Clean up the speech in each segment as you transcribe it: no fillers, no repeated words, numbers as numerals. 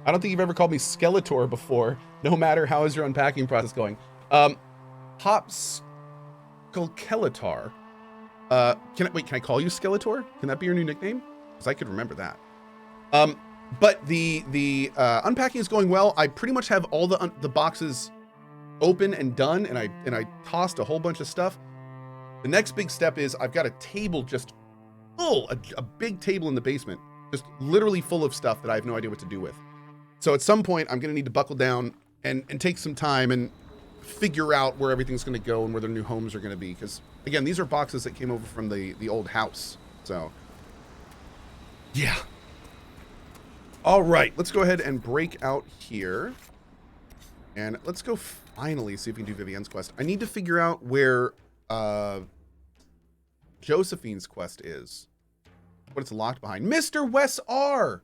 I don't think you've ever called me Skeletor before. No matter how is your unpacking process going. Hops Skeletor. Can I call you Skeletor? Can that be your new nickname? Because I could remember that. But the unpacking is going well. I pretty much have all the boxes open and done, and I tossed a whole bunch of stuff. The next big step is I've got a table just full, a big table in the basement, just literally full of stuff that I have no idea what to do with. So at some point, I'm gonna need to buckle down and take some time and figure out where everything's gonna go and where their new homes are gonna be. Because again, these are boxes that came over from the old house. So yeah. All right, let's go ahead and break out here. And let's go finally see if we can do Vivienne's quest. I need to figure out where Josephine's quest is. What it's locked behind. Mr. Wes R.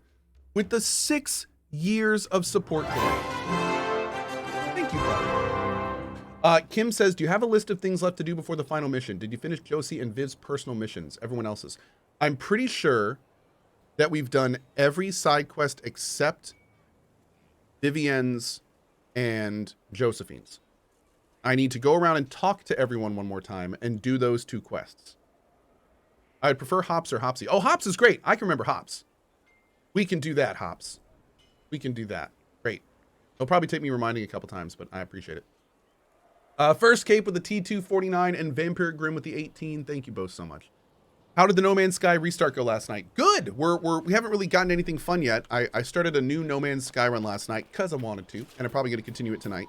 with the 6 years of support today. Thank you, brother. Kim says, do you have a list of things left to do before the final mission? Did you finish Josie and Viv's personal missions? Everyone else's. I'm pretty sure that we've done every side quest except Vivienne's and Josephine's. I need to go around and talk to everyone one more time and do those 2 quests. I'd prefer Hops or Hopsy. Oh, Hops is great. I can remember Hops. We can do that, Hops. We can do that. Great. It'll probably take me reminding a couple times, but I appreciate it. First Cape with the T249 and Vampiric Grim with the 18. Thank you both so much. How did the No Man's Sky restart go last night? Good. We haven't really gotten anything fun yet. I started a new No Man's Sky run last night because I wanted to, and I'm probably going to continue it tonight.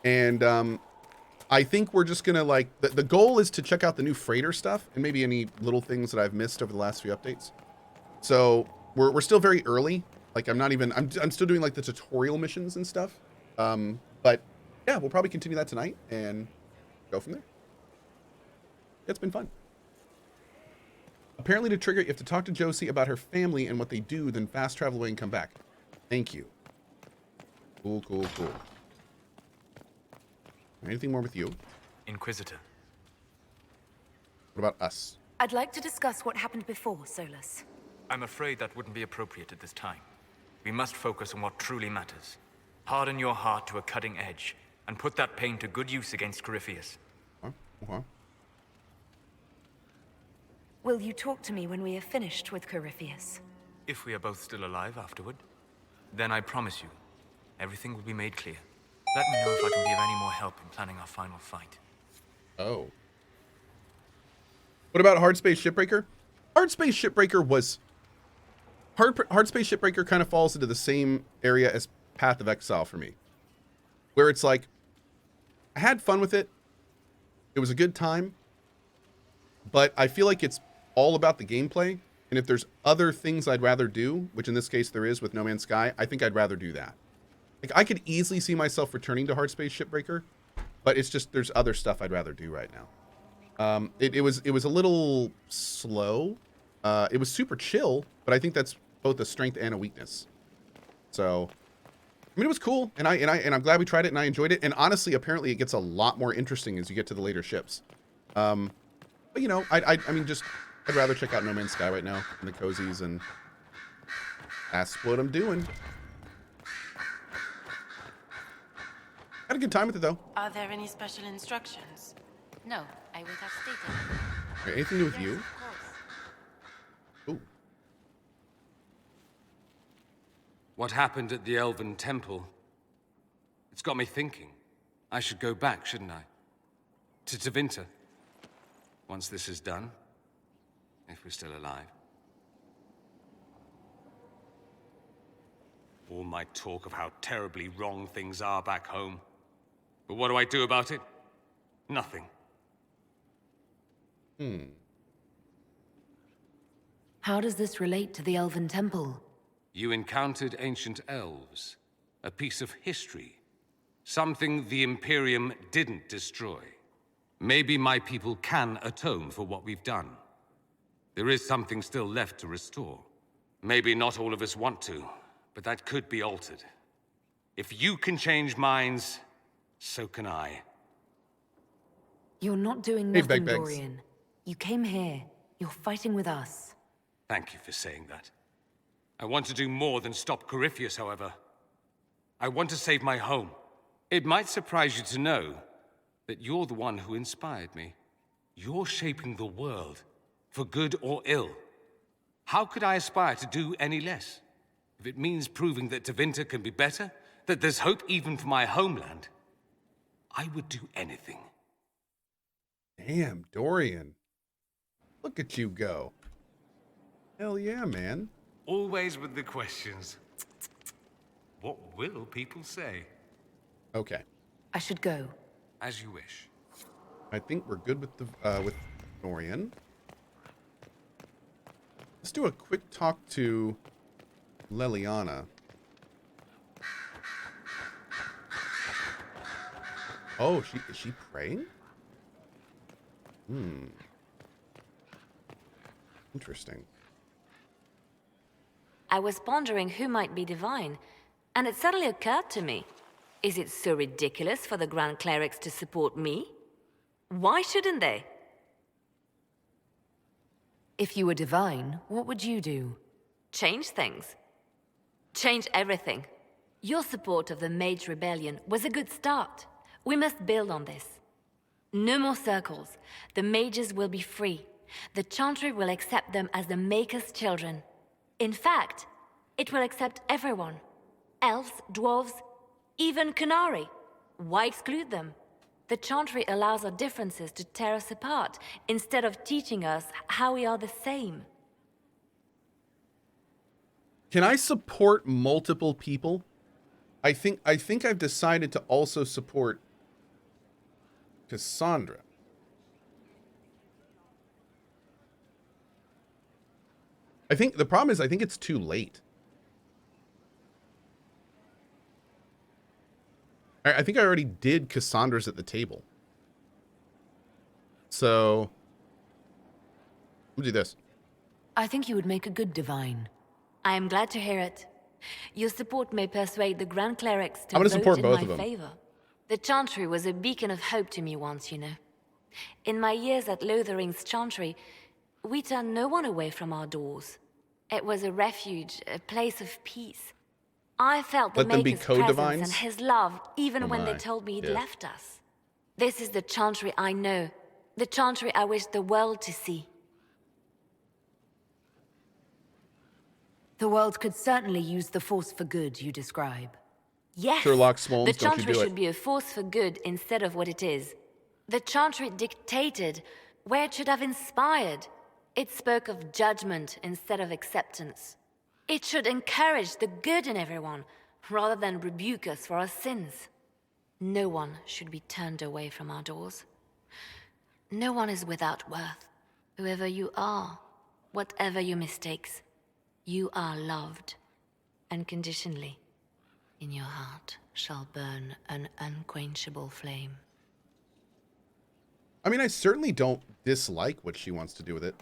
And I think we're just going to the goal is to check out the new freighter stuff and maybe any little things that I've missed over the last few updates. So we're still very early. Like I'm still doing like the tutorial missions and stuff. But yeah, we'll probably continue that tonight and go from there. It's been fun. Apparently to trigger it, you have to talk to Josie about her family and what they do, then fast travel away and come back. Thank you. Cool, cool, cool. Anything more with you? Inquisitor. What about us? I'd like to discuss what happened before, Solus. I'm afraid that wouldn't be appropriate at this time. We must focus on what truly matters. Harden your heart to a cutting edge, and put that pain to good use against Corypheus. Will you talk to me when we are finished with Corypheus? If we are both still alive afterward, then I promise you, everything will be made clear. Let me know if I can be of any more help in planning our final fight. Oh. What about Hard Space Shipbreaker? Hard Space Shipbreaker was... Hard Space Shipbreaker kind of falls into the same area as Path of Exile for me. Where it's like, I had fun with it. It was a good time. But I feel like it's all about the gameplay. And if there's other things I'd rather do, which in this case there is with No Man's Sky, I think I'd rather do that. Like, I could easily see myself returning to Hard Space Shipbreaker, but it's just there's other stuff I'd rather do right now. It was a little slow. It was super chill, but I think that's both a strength and a weakness. So, I mean, it was cool, and I'm glad we tried it and I enjoyed it. And honestly, apparently, it gets a lot more interesting as you get to the later ships. But you know, I mean, I'd rather check out No Man's Sky right now in the cozies, and that's what I'm doing. Had a good time with it though. Are there any special instructions? No, I would have stated. Okay, anything to do with you? Yes, of course. Ooh. What happened at the Elven Temple? It's got me thinking. I should go back, shouldn't I? To Tevinter. Once this is done. If we're still alive. All my talk of how terribly wrong things are back home. But what do I do about it? Nothing. How does this relate to the Elven Temple? You encountered ancient elves. A piece of history. Something the Imperium didn't destroy. Maybe my people can atone for what we've done. There is something still left to restore. Maybe not all of us want to, but that could be altered. If you can change minds, so can I. You're not doing nothing, Dorian. You came here. You're fighting with us. Thank you for saying that. I want to do more than stop Corypheus, however. I want to save my home. It might surprise you to know that you're the one who inspired me. You're shaping the world, for good or ill. How could I aspire to do any less? If it means proving that Tevinter can be better, that there's hope even for my homeland, I would do anything. Damn, Dorian. Look at you go. Hell yeah, man. Always with the questions. What will people say? Okay. I should go. As you wish. I think we're good with the with Dorian. Let's do a quick talk to Leliana. Oh, is she praying? Interesting. I was pondering who might be divine, and it suddenly occurred to me. Is it so ridiculous for the Grand Clerics to support me? Why shouldn't they? If you were divine, what would you do? Change things. Change everything. Your support of the Mage Rebellion was a good start. We must build on this. No more circles. The mages will be free. The Chantry will accept them as the Maker's children. In fact, it will accept everyone. Elves, dwarves, even Canary. Why exclude them? The Chantry allows our differences to tear us apart, instead of teaching us how we are the same. Can I support multiple people? I think I've decided to also support Cassandra. I think the problem is I think it's too late. I think I already did Cassandra's at the table. So we'll do this. I think you would make a good divine. I am glad to hear it. Your support may persuade the Grand Clerics to vote in my favor. The Chantry was a beacon of hope to me once, you know. In my years at Lothering's Chantry, we turned no one away from our doors. It was a refuge, a place of peace. I felt the Maker's presence and his love, even when they told me he'd left us. This is the Chantry I know, the Chantry I wish the world to see. The world could certainly use the force for good you describe. Yes, Sherlock Smones, the Chantry should be a force for good instead of what it is. The Chantry dictated where it should have inspired. It spoke of judgment instead of acceptance. It should encourage the good in everyone, rather than rebuke us for our sins. No one should be turned away from our doors. No one is without worth. Whoever you are, whatever your mistakes, you are loved, unconditionally. In your heart shall burn an unquenchable flame. I mean, I certainly don't dislike what she wants to do with it.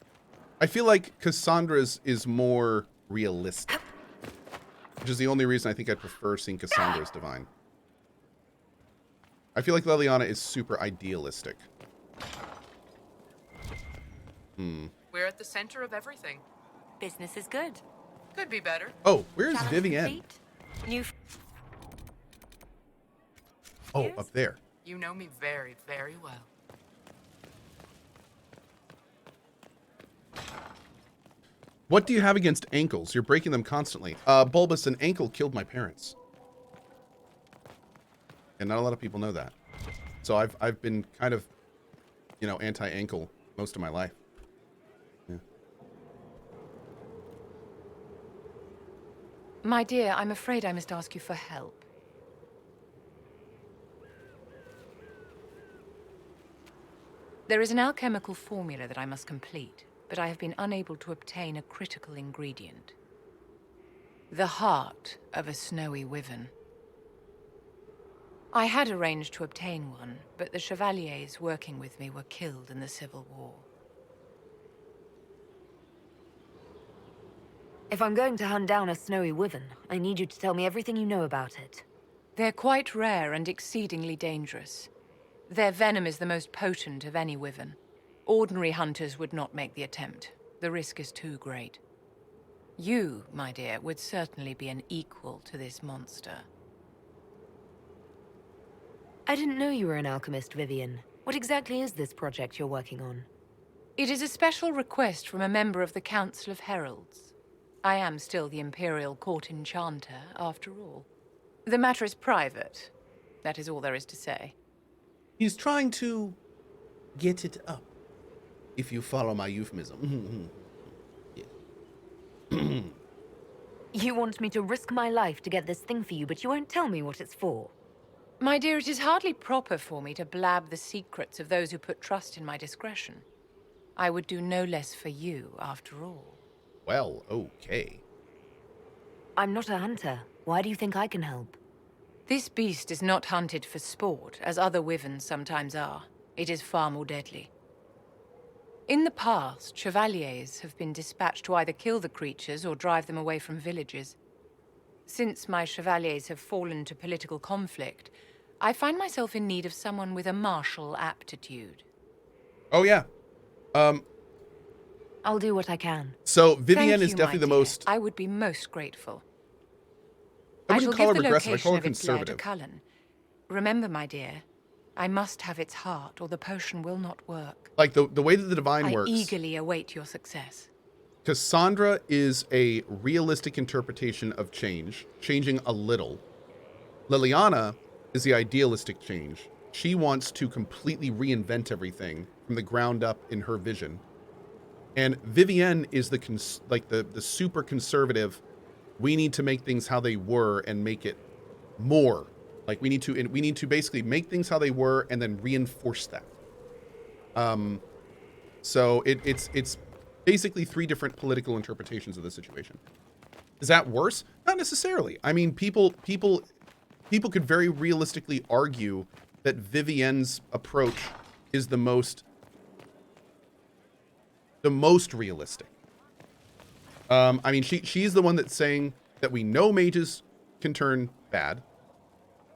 I feel like Cassandra's is more realistic, which is the only reason I think I'd prefer seeing Cassandra as divine. I feel like Leliana is super idealistic. We're at the center of everything. Business is good. Could be better. Oh, where's Vivienne? Oh, up there. You know me very, very well. What do you have against ankles? You're breaking them constantly. Bulbous, an ankle killed my parents. And not a lot of people know that. So I've been kind of, you know, anti-ankle most of my life. Yeah. My dear, I'm afraid I must ask you for help. There is an alchemical formula that I must complete, but I have been unable to obtain a critical ingredient. The heart of a snowy wyvern. I had arranged to obtain one, but the chevaliers working with me were killed in the Civil War. If I'm going to hunt down a snowy wyvern, I need you to tell me everything you know about it. They're quite rare and exceedingly dangerous. Their venom is the most potent of any wyvern. Ordinary hunters would not make the attempt. The risk is too great. You, my dear, would certainly be an equal to this monster. I didn't know you were an alchemist, Vivienne. What exactly is this project you're working on? It is a special request from a member of the Council of Heralds. I am still the Imperial Court Enchanter, after all. The matter is private. That is all there is to say. He's trying to get it up, if you follow my euphemism. Yeah. You want me to risk my life to get this thing for you, but you won't tell me what it's for. My dear, it is hardly proper for me to blab the secrets of those who put trust in my discretion. I would do no less for you, after all. Well, okay. I'm not a hunter. Why do you think I can help? This beast is not hunted for sport, as other wyverns sometimes are. It is far more deadly. In the past, chevaliers have been dispatched to either kill the creatures or drive them away from villages. Since my chevaliers have fallen to political conflict, I find myself in need of someone with a martial aptitude. Oh, yeah. I'll do what I can. So Vivienne Thank is you, definitely my the dear. most... I would be most grateful. I I shall wouldn't call give her the regressive, I location call her of its lair to conservative. Cullen. Remember, my dear, I must have its heart, or the potion will not work. Like, the way that the Divine I works... eagerly await your success. Cassandra is a realistic interpretation of change, changing a little. Liliana is the idealistic change. She wants to completely reinvent everything from the ground up in her vision. And Vivienne is the super conservative. We need to make things how they were and make it more. Like we need to basically make things how they were and then reinforce that. So it's basically three different political interpretations of the situation. Is that worse? Not necessarily. I mean, people could very realistically argue that Vivienne's approach is the most realistic. I mean, she's the one that's saying that we know mages can turn bad.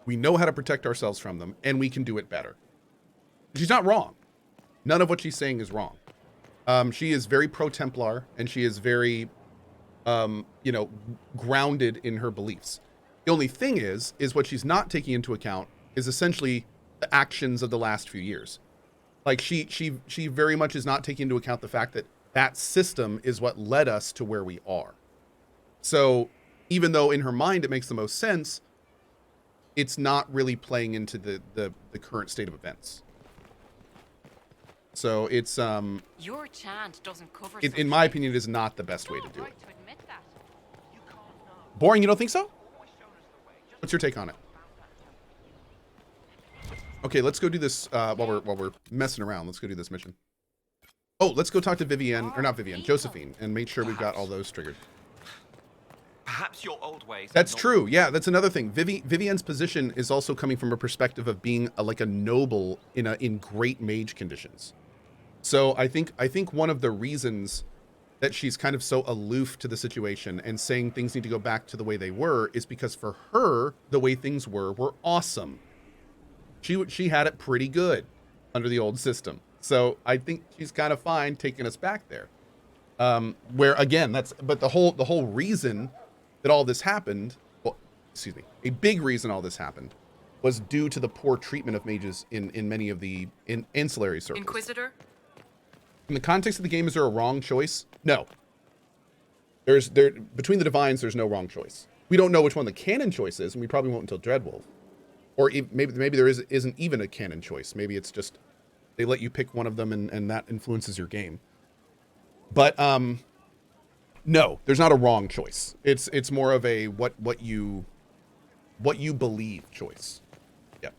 We know how to protect ourselves from them, and we can do it better. She's not wrong. None of what she's saying is wrong. She is very pro-Templar, and she is very, grounded in her beliefs. The only thing is what she's not taking into account is essentially the actions of the last few years. Like she very much is not taking into account the fact that that system is what led us to where we are. So even though in her mind it makes the most sense, it's not really playing into the current state of events. So it's Your chant doesn't cover. in my opinion, it is not the best way to do it. Boring, you don't think so? What's your take on it? Okay, let's go do this while we're messing around. Let's go do this mission. Oh, let's go talk to Vivienne, or not Vivienne, Josephine, and make sure we've got all those triggered. Perhaps your old ways. That's true. Yeah, that's another thing. Vivienne's position is also coming from a perspective of being like a noble in great mage conditions. So I think one of the reasons that she's kind of so aloof to the situation and saying things need to go back to the way they were is because for her, the way things were awesome. She had it pretty good under the old system. So I think she's kind of fine taking us back there. Where again, but the whole reason that all this happened, a big reason all this happened was due to the poor treatment of mages in many of the ancillary circles. Inquisitor? In the context of the game, is there a wrong choice? No. Between the Divines, there's no wrong choice. We don't know which one the canon choice is, and we probably won't until Dreadwolf. Or maybe there isn't even a canon choice. Maybe it's just they let you pick one of them, and that influences your game. But no, there's not a wrong choice. It's more of a what you believe choice. Yeah.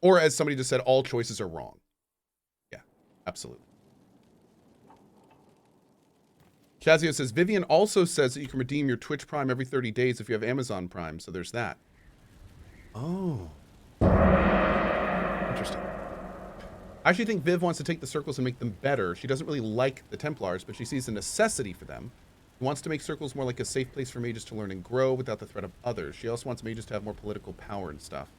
Or as somebody just said, all choices are wrong. Yeah, absolutely. Chazio says, Vivienne also says that you can redeem your Twitch Prime every 30 days if you have Amazon Prime, so there's that. Oh. Interesting. I actually think Viv wants to take the circles and make them better. She doesn't really like the Templars, but she sees a necessity for them. She wants to make circles more like a safe place for mages to learn and grow without the threat of others. She also wants mages to have more political power and stuff.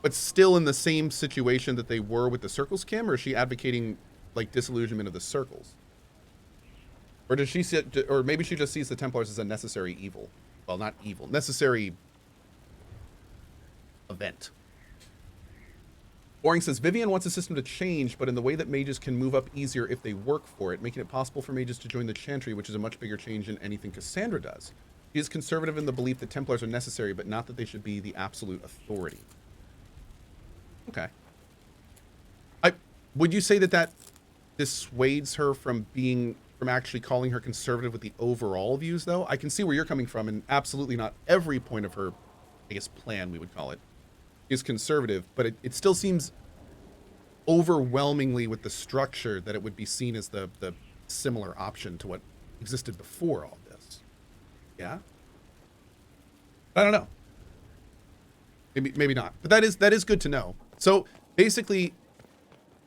But still in the same situation that they were with the circles, Kim, or is she advocating like disillusionment of the circles? Or does she see, or maybe she just sees the Templars as a necessary evil. Well, not evil, necessary event. Boring says, Vivienne wants the system to change, but in the way that mages can move up easier if they work for it, making it possible for mages to join the Chantry, which is a much bigger change than anything Cassandra does. She is conservative in the belief that Templars are necessary, but not that they should be the absolute authority. Okay. Would you say that that dissuades her from actually calling her conservative with the overall views, though? I can see where you're coming from, and absolutely not every point of her, I guess, plan, we would call it, is conservative, but it still seems overwhelmingly with the structure that it would be seen as the similar option to what existed before all this. Yeah? I don't know. Maybe not. But that is good to know. So basically,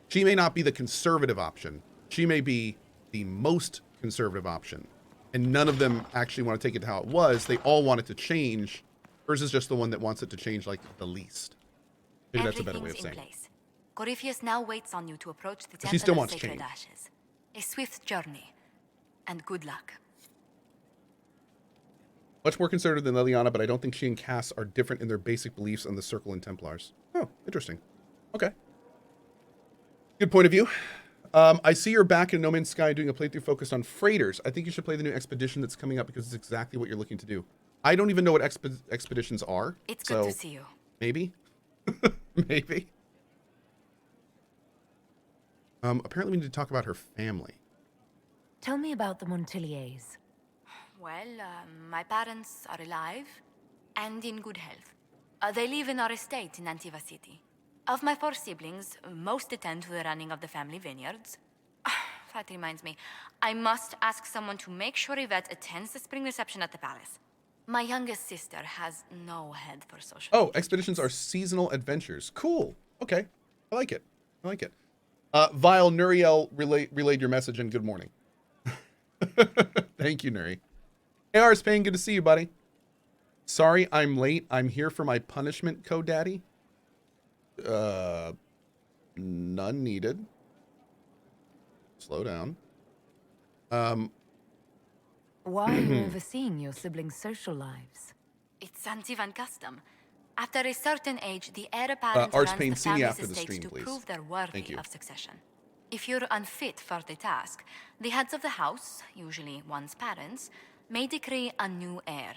she may not be the conservative option. She may be the most conservative option. And none of them actually want to take it to how it was. They all want it to change. Hers is just the one that wants it to change like the least. Maybe that's a better way of saying it. Corypheus now waits on you to approach the She still Temple of wants Sacred change. Ashes. A swift journey. And good luck. Much more conservative than Liliana, but I don't think she and Cass are different in their basic beliefs on the Circle and Templars. Oh, interesting. Okay. Good point of view. I see you're back in No Man's Sky doing a playthrough focused on freighters. I think you should play the new expedition that's coming up because it's exactly what you're looking to do. I don't even know what expeditions are. It's good to see you. Maybe. Maybe. Apparently we need to talk about her family. Tell me about the Montilyets. Well, my parents are alive and in good health. They live in our estate in Antiva City. Of my 4 siblings, most attend to the running of the family vineyards. That reminds me, I must ask someone to make sure Yvette attends the spring reception at the palace. My youngest sister has no head for social. Oh, expeditions are seasonal adventures. Cool. Okay. I like it. I like it. Vile, Nuriel relayed your message and good morning. Thank you, Nuri. Hey, Spain, good to see you, buddy. Sorry I'm late. I'm here for my punishment, Co-Daddy. None needed. Slow down. Why are you overseeing your siblings' social lives? It's Antivan custom. After a certain age, the heir apparent runs Archpain, the see me family's after the estate stream, to please. prove they're worthy Thank you. of succession. If you're unfit for the task, the heads of the house, usually one's parents, may decree a new heir.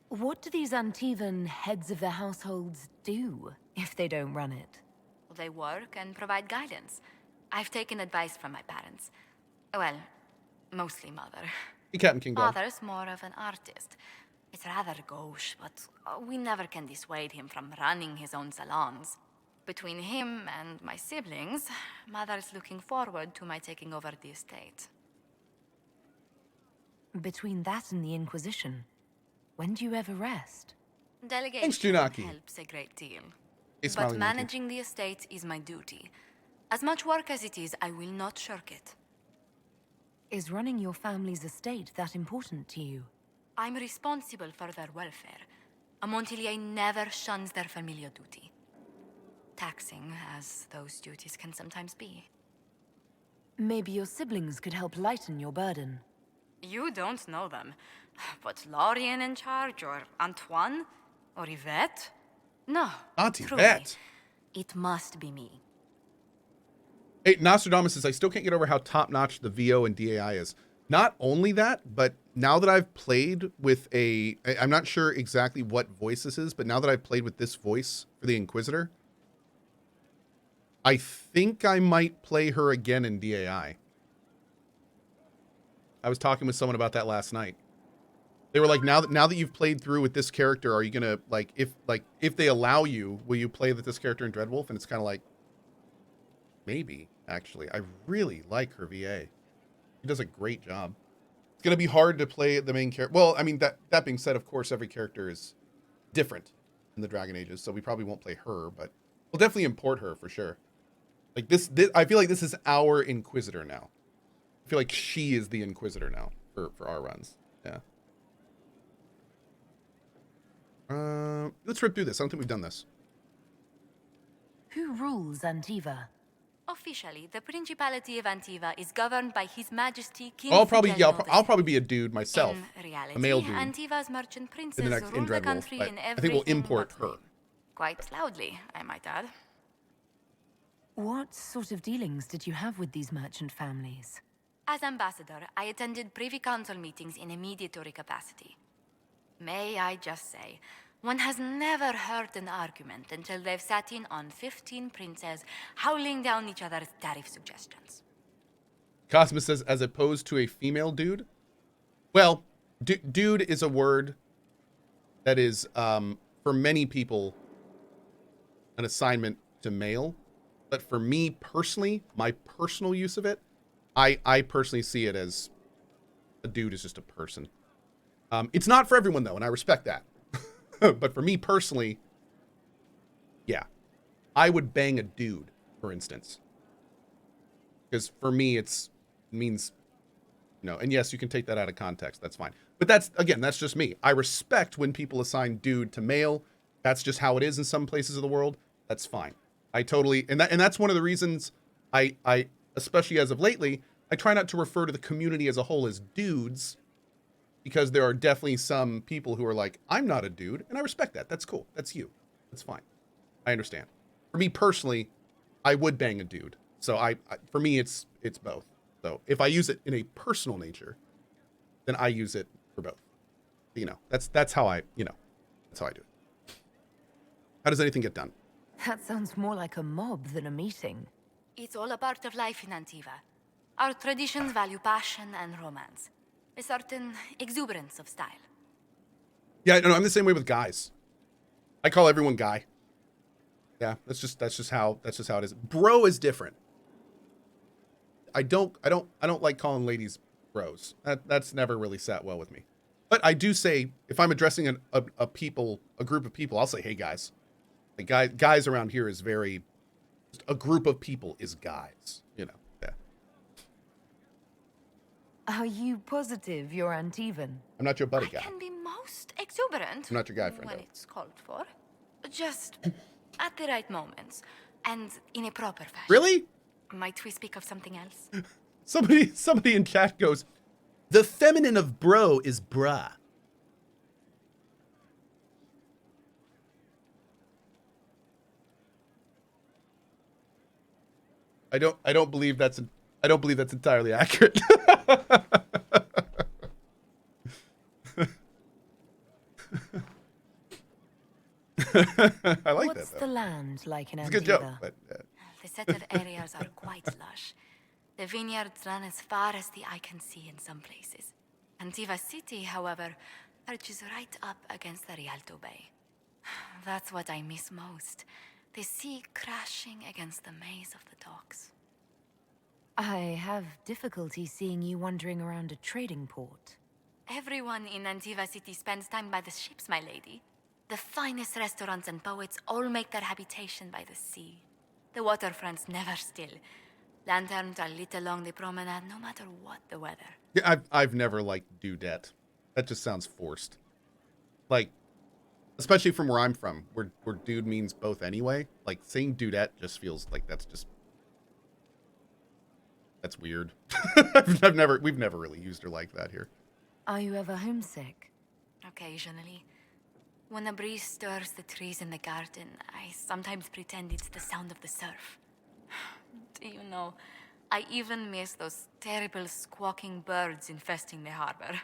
What do these Antivan heads of the households do if they don't run it? They work and provide guidance. I've taken advice from my parents. Well, mostly mother. Hey, Captain King Dog. Father's more of an artist. It's rather gauche, but we never can dissuade him from running his own salons. Between him and my siblings, Mother is looking forward to my taking over the estate. Between that and the Inquisition, when do you ever rest? Delegation Junaki. helps a great deal. Hey, Smiling But Monkey. managing the estate is my duty. As much work as it is, I will not shirk it. Is running your family's estate that important to you? I'm responsible for their welfare. A Montilyet never shuns their familial duty. Taxing as those duties can sometimes be. Maybe your siblings could help lighten your burden. You don't know them. But Dorian in charge, or Antoine, or Yvette? No, Auntie truly, Yvette. it must be me. Hey, Nostradamus says, I still can't get over how top-notch the VO and DAI is. Not only that, but now that I've played with I'm not sure exactly what voice this is, but now that I've played with this voice for the Inquisitor, I think I might play her again in DAI. I was talking with someone about that last night. They were like, now that you've played through with this character, are you gonna if they allow you, will you play with this character in Dreadwolf? And it's kind of like, maybe actually. I really like her VA. She does a great job. It's gonna be hard to play the main character. Well, I mean that being said, of course, every character is different in the Dragon Ages, so we probably won't play her, but we'll definitely import her for sure. Like this I feel like this is our Inquisitor now. I feel like she is the Inquisitor now for our runs. Yeah. Let's rip through this. I don't think we've done this. Who rules Antiva? Officially, the Principality of Antiva is governed by His Majesty King I'll probably Fidelio I'll probably be a dude myself. In reality, male dude Antiva's merchant in the princes next rule the Indred Wolf. country in I everything think we'll import but her. name. Quite loudly, I might add. What sort of dealings did you have with these merchant families? As ambassador, I attended Privy Council meetings in a mediatory capacity. May I just say, one has never heard an argument until they've sat in on 15 princes howling down each other's tariff suggestions. Cosmos says, as opposed to a female dude? Well, dude is a word that is, for many people, an assignment to male. But for me personally, my personal use of it, I personally see it as a dude is just a person. It's not for everyone, though, and I respect that. But for me personally, yeah. I would bang a dude, for instance. Because for me, it means, you know, and yes, you can take that out of context. That's fine. But that's, again, that's just me. I respect when people assign dude to male. That's just how it is in some places of the world. That's fine. I totally, and that's one of the reasons I especially as of lately, I try not to refer to the community as a whole as dudes, because there are definitely some people who are like, I'm not a dude, and I respect that. That's cool. That's you. That's fine. I understand. For me personally, I would bang a dude. So for me, it's both. So if I use it in a personal nature, then I use it for both. You know, that's how I do it. How does anything get done? That sounds more like a mob than a meeting. It's all a part of life in Antiva. Our traditions value passion and romance. A certain exuberance of style. Yeah, no, I'm the same way with guys. I call everyone guy. Yeah, that's just how it is. Bro is different. I don't like calling ladies bros. That's never really sat well with me. But I do say, if I'm addressing a group of people, I'll say, hey guys. Like guys around here is very, a group of people is guys, you know. Yeah. Are you positive you're Antivan? I'm not your buddy guy. I can be most exuberant. I'm not your guy friend. When it's called for. Just at the right moments and in a proper fashion. Really? Might we speak of something else? Somebody in chat goes, the feminine of bro is bra. I don't believe that's entirely accurate. I like What's that. the land like in Antiva? It's a good joke, but The settled areas are quite lush. The vineyards run as far as the eye can see in some places. Antiva City, however, perches right up against the Rialto Bay. That's what I miss most. The sea crashing against the maze of the docks. I have difficulty seeing you wandering around a trading port. Everyone in Antiva City spends time by the ships, my lady. The finest restaurants and poets all make their habitation by the sea. The waterfront's never still. Lanterns are lit along the promenade no matter what the weather. yeah, I've never liked dudette. That just sounds forced. Like, especially from where I'm from, where dude means both anyway. Like saying dudette just feels like that's weird. We've never really used her like that here. Are you ever homesick? Occasionally. When a breeze stirs the trees in the garden, I sometimes pretend it's the sound of the surf. Do you know, I even miss those terrible squawking birds infesting the harbor.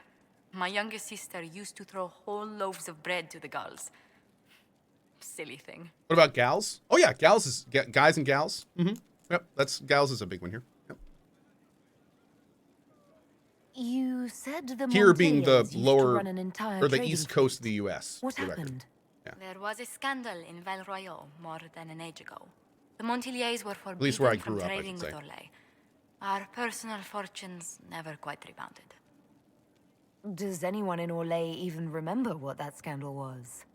My youngest sister used to throw whole loaves of bread to the gulls. Silly thing. What about gals? Oh yeah, gals is guys and gals. Mm-hmm. Yep, gals is a big one here. Yep. You said the Here being the Montilyets used to lower run an entire or the trading east fleet. coast of the U.S. What for the record. happened? Yeah. There was a scandal in Val Royal more than an age ago. The Montilyets were least where I forbidden from grew up, I trading should with say. Orlais. Our personal fortunes never quite rebounded. Does anyone in Orlais even remember what that scandal was?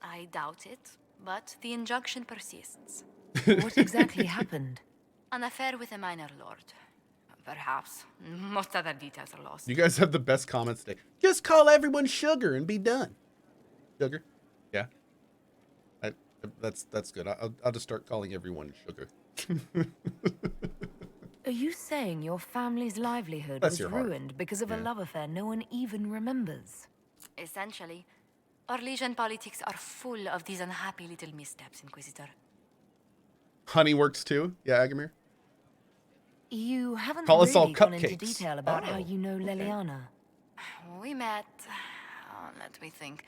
I doubt it, but the injunction persists. What exactly happened? An affair with a minor lord. Perhaps. Most other details are lost. You guys have the best comments today. Just call everyone sugar and be done. Sugar? Yeah. That's good. I'll just start calling everyone sugar. Are you saying your family's livelihood Bless was your heart. ruined because of a Yeah. love affair no one even remembers? Essentially, Orlesian politics are full of these unhappy little missteps, Inquisitor. Honey works too. Yeah, Agamir. You haven't Call us all really gone into cupcakes. detail about how Oh, you know okay. Leliana. We met... let me think.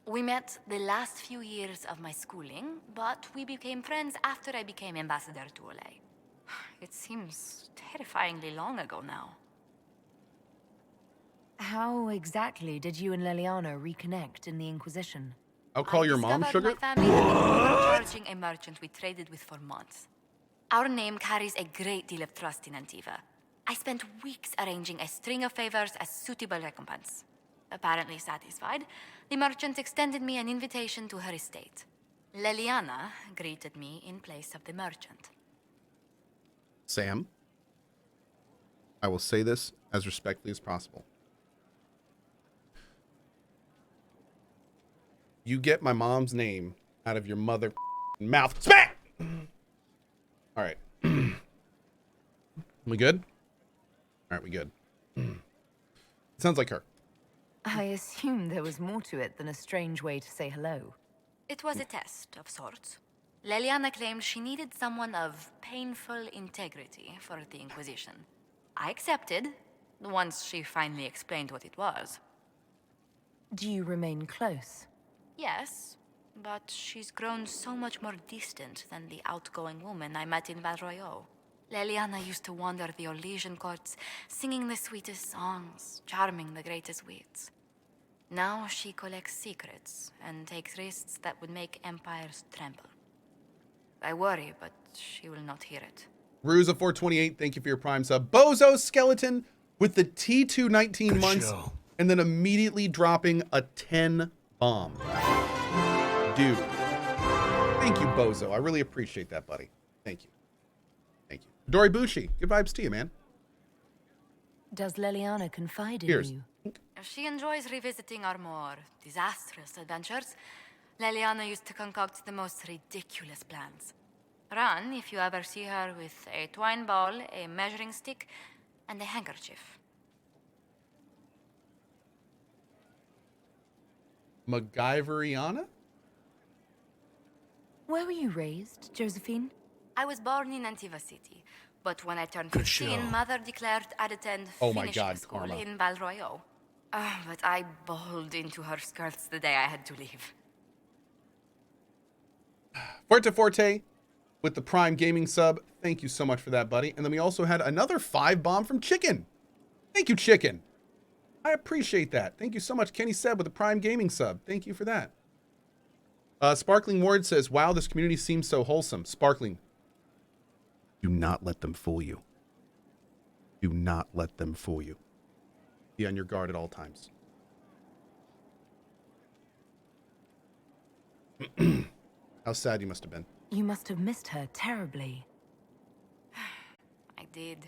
We met the last few years of my schooling, but we became friends after I became ambassador to Olay. It seems terrifyingly long ago now. How exactly did you and Leliana reconnect in the Inquisition? I'll call your mom, discovered Sugar. My family had been overcharging a merchant we traded with for months. Our name carries a great deal of trust in Antiva. I spent weeks arranging a string of favors as suitable recompense. Apparently satisfied, the merchant extended me an invitation to her estate. Leliana greeted me in place of the merchant. Sam, I will say this as respectfully as possible. You get my mom's name out of your mother mouth. Smack! All right. We good? All right, we good. Sounds like her. I assume there was more to it than a strange way to say hello. It was a test of sorts. Leliana claimed she needed someone of painful integrity for the Inquisition. I accepted, once she finally explained what it was. Do you remain close? Yes, but she's grown so much more distant than the outgoing woman I met in Val Royeaux. Leliana used to wander the Orlesian courts, singing the sweetest songs, charming the greatest wits. Now she collects secrets and takes risks that would make empires tremble. I worry, but she will not hear it. Ruza 428, thank you for your prime sub. Bozo Skeleton with the T2 19 Good months show. and then immediately dropping a 10 bomb. Dude. Thank you, Bozo. I really appreciate that, buddy. Thank you. Thank you. Dory Bushi, good vibes to you, man. Does Leliana confide in Cheers. you? She enjoys revisiting our more disastrous adventures. Leliana used to concoct the most ridiculous plans. Run if you ever see her with a twine ball, a measuring stick, and a handkerchief. MacGyveriana? Where were you raised, Josephine? I was born in Antiva City, but when I turned Good 15, show. Mother declared I'd attend Oh my finishing God, school Karma. in Val Royeaux. But I bawled into her skirts the day I had to leave. Forte with the Prime Gaming sub. Thank you so much for that, buddy. And then we also had another 5 bomb from Chicken. Thank you, Chicken. I appreciate that. Thank you so much. Kenny Seb with the Prime Gaming sub. Thank you for that. Sparkling Ward says, wow, this community seems so wholesome. Sparkling, do not let them fool you. Do not let them fool you. Be on your guard at all times. How sad you must have been. You must have missed her terribly. I did.